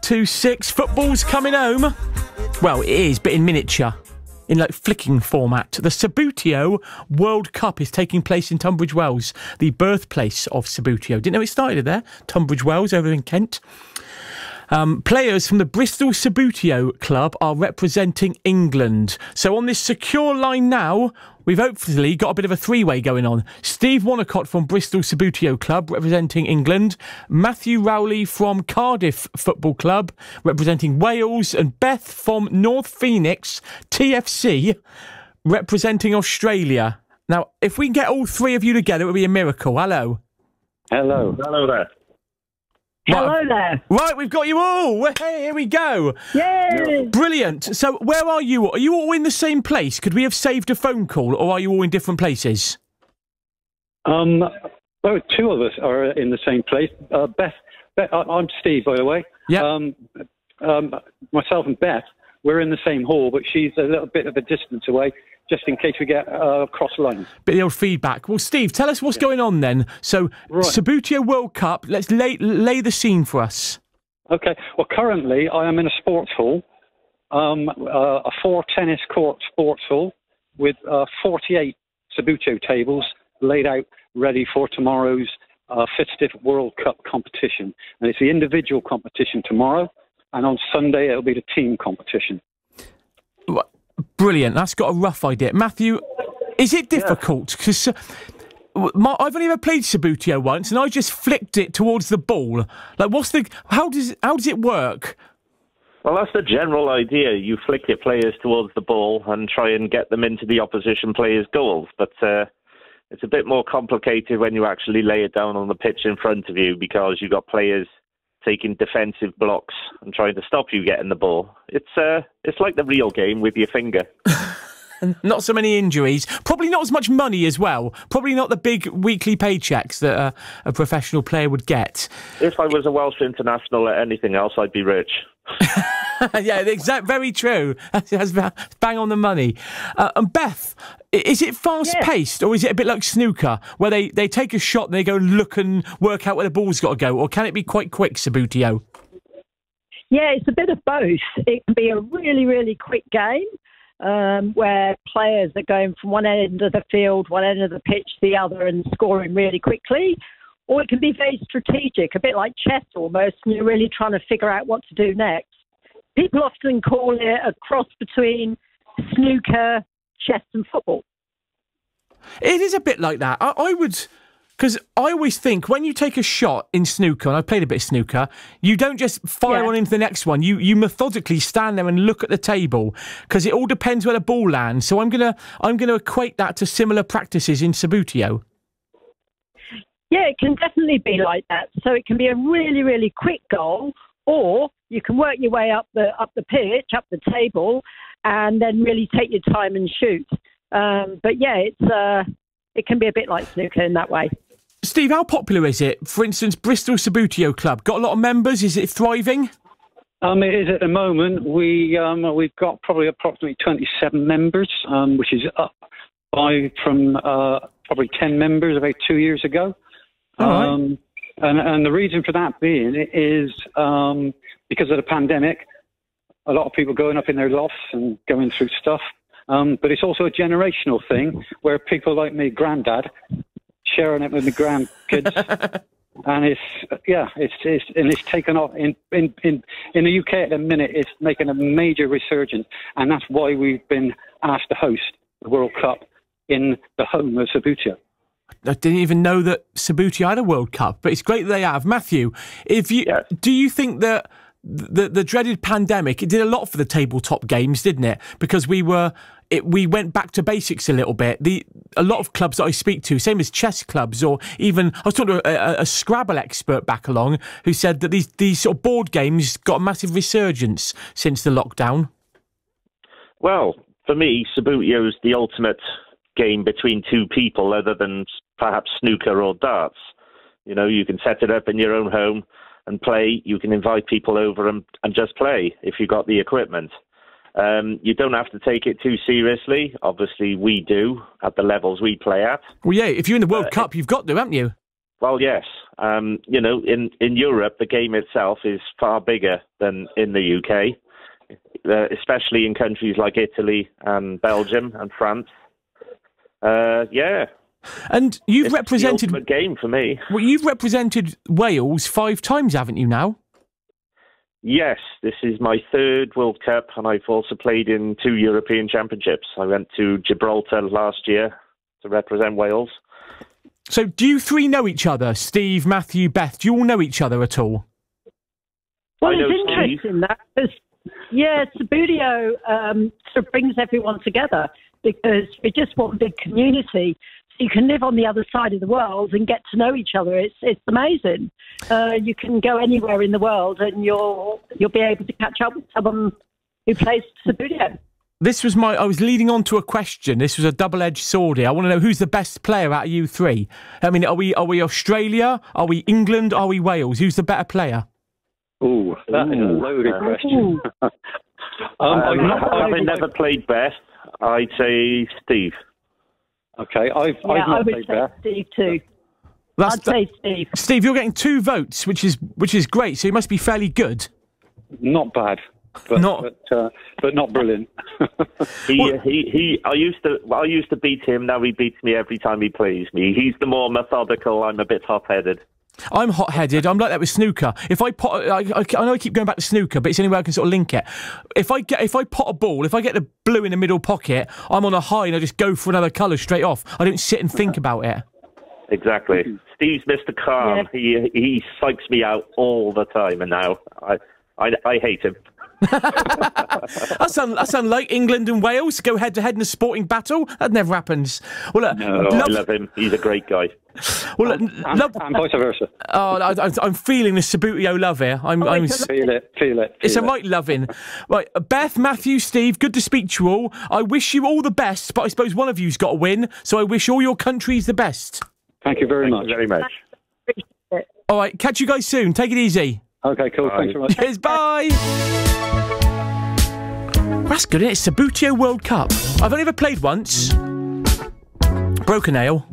526. Football's coming home. Well, it is, but in miniature. In like flicking format. The Subbuteo World Cup is taking place in Tunbridge Wells, the birthplace of Subbuteo. Didn't know it started there. Tunbridge Wells over in Kent. Players from the Bristol Subbuteo club are representing England. So on this secure line now, we've hopefully got a bit of a three-way going on. Steve Wonnacott from Bristol Subbuteo club representing England, Matthew Rowley from Cardiff Football Club representing Wales, and Beth from North Phoenix TFC representing Australia. Now, if we can get all three of you together, it would be a miracle. Hello. Hello. Hello there. Hello there. Right, we've got you all. Hey, here we go. Yay! Brilliant. So, where are you? Are you all in the same place? Could we have saved a phone call, or are you all in different places? Well, two of us are in the same place. Beth, I'm Steve, by the way. Yeah. Myself and Beth, we're in the same hall, but she's a little bit of a distance away, just in case we get cross lines. Bit of the old feedback. Well, Steve, tell us what's going on then. So, right. Subbuteo World Cup, let's lay the scene for us. Okay. Well, currently I am in a sports hall, a 4-tennis court sports hall with 48 Subbuteo tables laid out ready for tomorrow's FISTF World Cup competition. And it's the individual competition tomorrow, and on Sunday it'll be the team competition. Brilliant. That's got a rough idea. Matthew, is it difficult? Because I've only ever played Subbuteo once, and I just flicked it towards the ball. Like, how does it work? Well, that's the general idea. You flick your players towards the ball and try and get them into the opposition players' goals. But it's a bit more complicated when you actually lay it down on the pitch in front of you, because you've got players taking defensive blocks and trying to stop you getting the ball. It's like the real game with your finger. Not so many injuries. Probably not as much money as well. Probably not the big weekly paychecks that a professional player would get. If I was a Welsh international at anything else, I'd be rich. Yeah, very true. That's bang on the money. And Beth, is it fast-paced, or is it a bit like snooker, where they take a shot and they go and look and work out where the ball's got to go, or can it be quite quick, Subbuteo? Yeah, it's a bit of both. It can be a really, really quick game, where players are going from one end of the field, one end of the pitch to the other, and scoring really quickly. Or it can be very strategic, a bit like chess almost, and you're really trying to figure out what to do next. People often call it a cross between snooker, chess and football. It is a bit like that. I would... Because I always think when you take a shot in snooker, and I've played a bit of snooker, you don't just fire on into the next one. You methodically stand there and look at the table, because it all depends where the ball lands. So I'm gonna equate that to similar practices in Subbuteo. Yeah, it can definitely be like that. So it can be a really, really quick goal, or you can work your way up the pitch, up the table, and then really take your time and shoot. But yeah, it can be a bit like snooker in that way. Steve, how popular is it? For instance, Bristol Subbuteo Club, got a lot of members? Is it thriving? It is at the moment. We've got probably approximately 27 members, which is up from probably 10 members about 2 years ago. And the reason for that being is because of the pandemic, a lot of people going up in their lofts and going through stuff. But it's also a generational thing where people like me, granddad, sharing it with my grandkids, and it's taken off in the UK at the minute. It's making a major resurgence, and that's why we've been asked to host the World Cup in the home of Subbuteo. I didn't even know that Subbuteo had a World Cup, but it's great that they have. Matthew, do you think that the dreaded pandemic, it did a lot for the tabletop games, didn't it? Because we went back to basics a little bit. A lot of clubs that I speak to, same as chess clubs, or even I was talking to a Scrabble expert back along who said that these sort of board games got a massive resurgence since the lockdown. Well, for me, Subbuteo's the ultimate game between two people, other than perhaps snooker or darts. You know, you can set it up in your own home and play. You can invite people over and just play if you've got the equipment. You don't have to take it too seriously. Obviously, we do at the levels we play at. Well, yeah, if you're in the World Cup, you've got to, haven't you? Well, yes. You know, in Europe, the game itself is far bigger than in the UK, especially in countries like Italy and Belgium and France. Yeah. And you've represented the ultimate game for me. Well, you've represented Wales 5 times, haven't you? Now. Yes, this is my 3rd World Cup, and I've also played in 2 European Championships. I went to Gibraltar last year to represent Wales. So, do you 3 know each other? Steve, Matthew, Beth. Do you all know each other at all? Well, it's interesting that Subbuteo sort of brings everyone together because we're just one big community. So you can live on the other side of the world and get to know each other. It's amazing. You can go anywhere in the world and you'll be able to catch up with someone who plays Subbuteo. I was leading on to a question. This was a double-edged sword here. I want to know who's the best player out of you 3. I mean, are we Australia? Are we England? Are we Wales? Who's the better player? Ooh, that is a loaded question. I've never played Beth. I'd say Steve. Okay, I've not played Beth. Steve too. I'd say Steve. Steve, you're getting 2 votes, which is great. So you must be fairly good. Not bad, but not brilliant. I used to beat him. Now he beats me every time he plays me. He's the more methodical. I'm a bit hot-headed. I'm hot-headed. I'm like that with snooker. If I pot, I know I keep going back to snooker, but it's the only way I can sort of link it. If I pot a ball, if I get the blue in the middle pocket, I'm on a high and I just go for another colour straight off. I don't sit and think about it. Exactly. Steve's Mr. Calm. Yeah. He psychs me out all the time, and now I hate him. That sound like England and Wales go head to head in a sporting battle. That never happens. Well, I love him. He's a great guy. Well, and vice versa. Oh, I'm feeling the Subbuteo love here. Feel it. It's a right loving. Right, Beth, Matthew, Steve, good to speak to you all. I wish you all the best, but I suppose one of you's got to win. So I wish all your countries the best. Thank you very much. All right, catch you guys soon. Take it easy. Okay, cool. Bye. Thanks very much. Cheers, bye. That's good, isn't it? Subbuteo World Cup. I've only ever played once. Broke a nail.